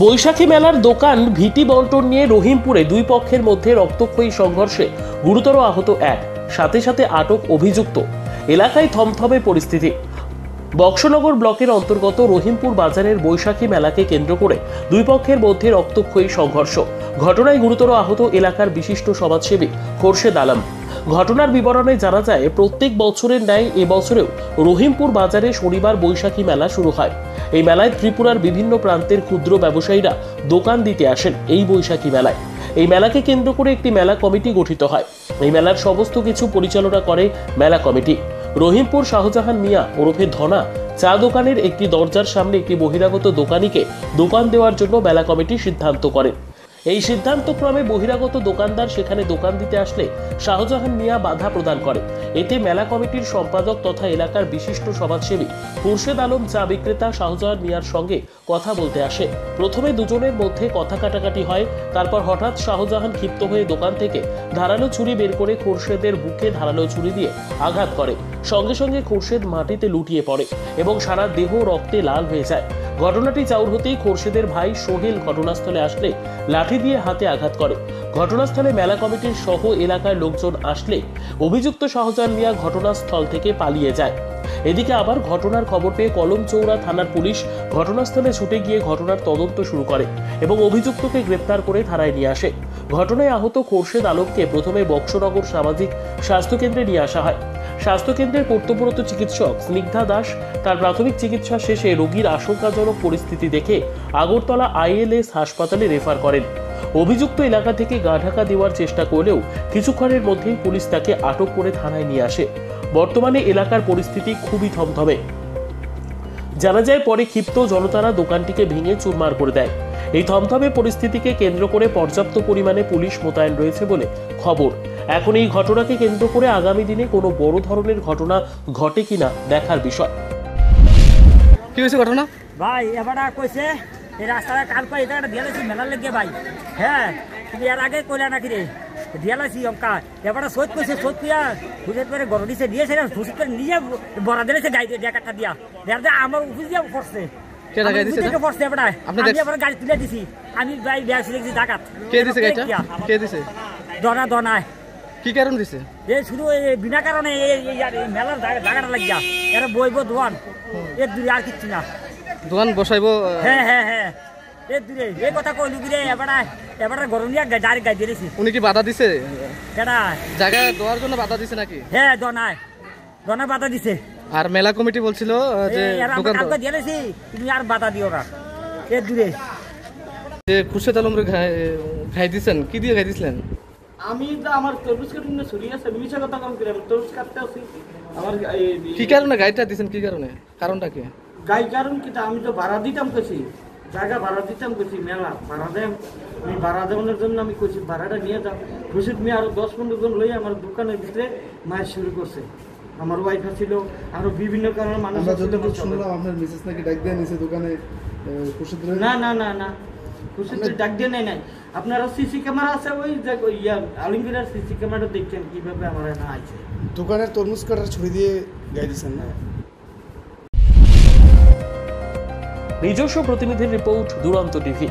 বৈশাখী মেলার দোকান ভিটি বন্টন নিয়ে রহিমপুরে দুই পক্ষের মধ্যে রক্তক্ষয়ী সংঘর্ষে গুরুতর আহত এক, সাথে সাথে আটক অভিযুক্ত। এলাকায় থমথমে পরিস্থিতি। বক্সনগর ব্লকের অন্তর্গত রহিমপুর বাজারের বৈশাখী মেলাকে কেন্দ্র করে দুই পক্ষের মধ্যে রক্তক্ষয়ী সংঘর্ষ। ঘটনায় গুরুতর আহত এলাকার বিশিষ্ট সমাজসেবী খোরশেদ আলম। ঘটনার বিবরণে জানা যায়, প্রত্যেক বছরের ন্যায় এবছরেও রহিমপুর বাজারে শনিবার বৈশাখী মেলা শুরু হয়। এই মেলায় ত্রিপুরার বিভিন্ন প্রান্তের ক্ষুদ্র ব্যবসায়ীরা দোকান দিতে আসেন এই বৈশাখী মেলায়। এই মেলাকে কেন্দ্র করে একটি মেলা কমিটি গঠিত হয়। এই মেলার সমস্ত কিছু পরিচালনা করে মেলা কমিটি। রহিমপুর শাহজাহান মিয়া ওরফে ধনা চা দোকানের একটি দরজার সামনে একটি বহিরাগত দোকানিকে দোকান দেওয়ার জন্য মেলা কমিটি সিদ্ধান্ত করে। এই সিদ্ধান্তক্রমে বহিরাগত দোকানদার সেখানে দোকান দিতে আসলে শাহজাহান মিয়া বাধা প্রদান করে। এতে মেলা কমিটির সম্পাদক তথা এলাকার বিশিষ্ট সমাজসেবী খোরশেদ আলম চা বিক্রেতা শাহজাহান মিয়ার সঙ্গে কথা বলতে আসে। প্রথমে দুজনের মধ্যে কথা কাটাকাটি হয়। তারপর হঠাৎ শাহজাহান ক্ষিপ্ত হয়ে দোকান থেকে ধারালো ছুরি বের করে খোরশেদের বুকে ধারালো ছুরি দিয়ে আঘাত করে। সঙ্গে সঙ্গে খোরশেদ মাটিতে লুটিয়ে পড়ে এবং সারা দেহ রক্তে লাল হয়ে যায়। ঘটনাটি চাউর হতেই খোরশেদের ভাই সোহেল ঘটনাস্থলে আসলে লাঠি দিয়ে হাতে আঘাত করে। ঘটনাস্থলে মেলা কমিটির সহ এলাকার লোকজন আসলে অভিযুক্ত শাহজাহান মিয়া ঘটনাস্থল থেকে পালিয়ে যায়। এদিকে আবার ঘটনার খবর পেয়ে কলমচৌড়া থানার পুলিশ ঘটনাস্থলে ছুটে গিয়ে ঘটনার তদন্ত শুরু করে এবং অভিযুক্তকে গ্রেপ্তার করে থানায় নিয়ে আসে। ঘটনায় আহত খোরশেদ আলমকে প্রথমে বক্সনগর সামাজিক স্বাস্থ্যকেন্দ্রে নিয়ে আসা হয়। স্বাস্থ্যকেন্দ্রের কর্তব্যরত চিকিৎসক স্নিগ্ধা দাস তার প্রাথমিক চিকিৎসা শেষে রোগীর আশঙ্কাজনক পরিস্থিতি দেখে আগরতলা ILS হাসপাতালে রেফার করেন। অভিযুক্ত এলাকা থেকে গা ঢাকা দেওয়ার চেষ্টা করলেও কিছুক্ষণের মধ্যেই পুলিশ তাকে আটক করে থানায় নিয়ে আসে। বর্তমানে এলাকার পরিস্থিতি খুবই থমথমে। জানা যায়, পরে ক্ষিপ্ত জনতারা দোকানটিকে ভেঙে চুরমার করে দেয়। এই থমথমে পরিস্থিতিকে কেন্দ্র করে পর্যাপ্ত পরিমাণে পুলিশ মোতায়েন রয়েছে বলে খবর। এখন এই ঘটনাকে কেন্দ্র করে আগামী দিনে কোনো বড় ধরনের ঘটনা ঘটে কিনা দেখার বিষয়। কি হয়েছে ঘটনা ভাই? এবার কইছে এই রাস্তাটা কাল করে এটা দিয়ালাইছি মেলার লেগে ভাই। হ্যাঁ, তুমি এর আগে কইলা নাকি রে? দিয়ালাইছি অঙ্কা এবার সোদ কইছে, সোদ দিয়া হুজের করে গড় দিছে, দিয়েছে হুজের করে নিয়ে বড়া দিয়েছে গাড়ি জায়গাটা দিয়া দেয়ার আমার অফিস দিয়া পড়ছে। পড়ছে এবার আমি এবার গাড়ি তুলে দিছি। আমি ভাই ব্যাগ দেখছি ডাকাত। কে দিছে গাড়িটা? কে দিছে? দনা দনায়। কি কারণ দিছে? এই শুধু বিনা কারণে এই মেলার জায়গাটা লাগিয়া এরা বইব দোয়ান এর দূরে আর কিচ্ছু না। দোকান বসাইবো? হ্যাঁ হ্যাঁ হ্যাঁ, এর দূরে এই কথা কইলু গিরে এবার গরমিয়া ডাইরেক্ট গাড়ি দিয়েছি। উনি কি বাধা দিছে? কেডা জায়গা দেওয়ার জন্য বাধা দিছে নাকি? হ্যাঁ, দনা বাধা দিছে। আর মেলা কমিটি বলছিল যে দোকান কালকে দিয়েছি, তুমি আর বাধা দিও না। এর দূরে যে খোরশেদ আলমরে খাই দিছেন, কি দিয়ে খাই দিছিলেন? আমি তো আমার তরমুজ কাটতে ছুরি আছে, মিছা কথা কম করে আমি তরমুজ কাটতে আছি। আমার কি কারণে গাড়িটা দিছেন? কি কারণে? কারণটা কি? গাই কারণ কি? আমি তো ভাড়া দিতাম কইছি, জায়গা ভাড়া দিতাম কইছি, মেলা ভাড়া দেন। আমি ভাড়া দেওয়ানোর জন্য আমি কইছি ভাড়াটা নিয়ে যাও। রশিদ মিয়া আরো 10-15 জন লই আমার দোকানের ভিতরে মায়ের শুরু করছে। আমার ওয়াইফ ছিল, আরো বিভিন্ন কারণে মানুষ শুনলাম আপনার মিসেস নাকি ডাক দিয়ে নিছে দোকানে। না না না না, খুশিদের ডাক দিয়ে নাই। আপনারা সিসি ক্যামেরা আছে, ওই আলমগীরের সিসি ক্যামেরা দেখছেন কিভাবে আমার এখানে আছে। দোকানের তরমুজ কাটার ছুরি দিয়ে গাই দিচ্ছেন না? নিজস্ব প্রতিনিধির রিপোর্ট, দুরন্ত টিভি।